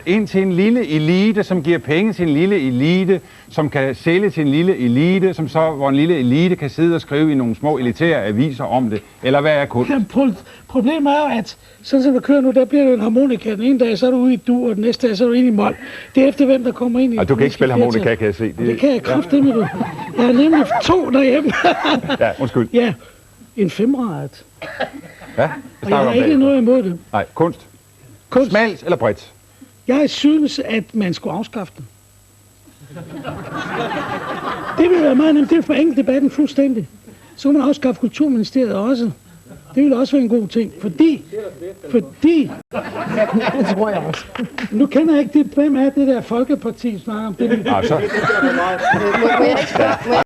Ind til en lille elite, som giver penge til en lille elite, som kan sælge til en lille elite, hvor en lille elite kan sidde og skrive i nogle små elitære aviser om det. Eller hvad er kunst? Problemet er jo, at sådan som det kører nu, der bliver jo en harmonika. Den ene dag, så er du ude i dur, og den næste dag, så er du inde i mol. Det er efter, hvem der kommer ind i... Du kan ikke spille harmonika, kan jeg se. Det kan jeg kraftedeme, du. Jeg har nemlig 2 derhjemme. Ja, undskyld. Ja, en 5-radet. Ja, og jeg har ikke noget imod det. Nej, kunst. Smalt eller bredt? Jeg synes, at man skulle afskaffe den. Det vil være meget nemt. Det vil forenkle debatten fuldstændig. Så kan man afskaffe Kulturministeriet også. Det vil også være en god ting, fordi... Det tror jeg også. Nu kender jeg ikke det, hvem er det der Folkeparti snakker om det. Altså.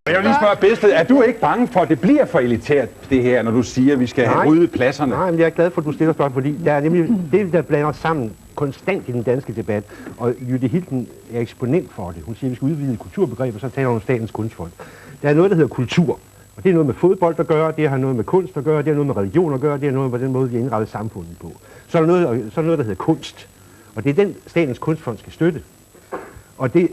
Jeg vil lige spørge Bedsted, er du ikke bange for, at det bliver for elitært, det her, når du siger, at vi skal have ryddet pladserne? Nej, men jeg er glad for, at du stiller spørgsmål, fordi der er nemlig det, der blander sammen konstant i den danske debat, og Jytte Hilden er eksponent for det. Hun siger, at vi skal udvide kulturbegreber, så taler hun om Statens Kunstfond. Der er noget, der hedder kultur, og det er noget med fodbold at gøre, det har noget med kunst at gøre, det har noget med religion at gøre, det har noget med den måde, vi har indrettet samfundet på. Så er der noget, der hedder kunst, og det er den, Statens Kunstfond skal støtte. Og det,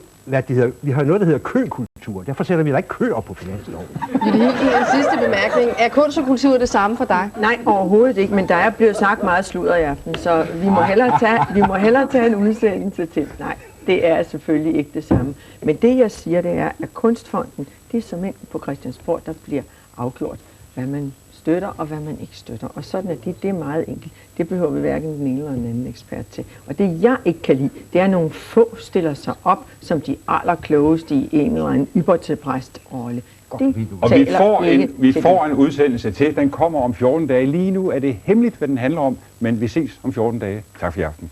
vi har noget, der hedder køkultur, derfor sætter vi da ikke køer på finansloven. Jytte Hilden, en sidste bemærkning. Er kunst og kultur det samme for dig? Nej, overhovedet ikke, men der er blevet sagt meget sludder i aften, så vi må hellere tage en udsendelse til. Nej, det er selvfølgelig ikke det samme. Men det jeg siger, det er, at Kunstfonden, det er som enten på Christiansborg, der bliver afgjort, hvad man støtter og hvad man ikke støtter. Og sådan er det er meget enkelt. Det behøver vi hverken den ene eller den anden ekspert til. Og det jeg ikke kan lide, det er, at nogle få stiller sig op som de allerklogeste i en eller anden ypperste præstrolle. Og vi får en udsendelse til. Den kommer om 14 dage. Lige nu er det hemmeligt, hvad den handler om, men vi ses om 14 dage. Tak for i aften.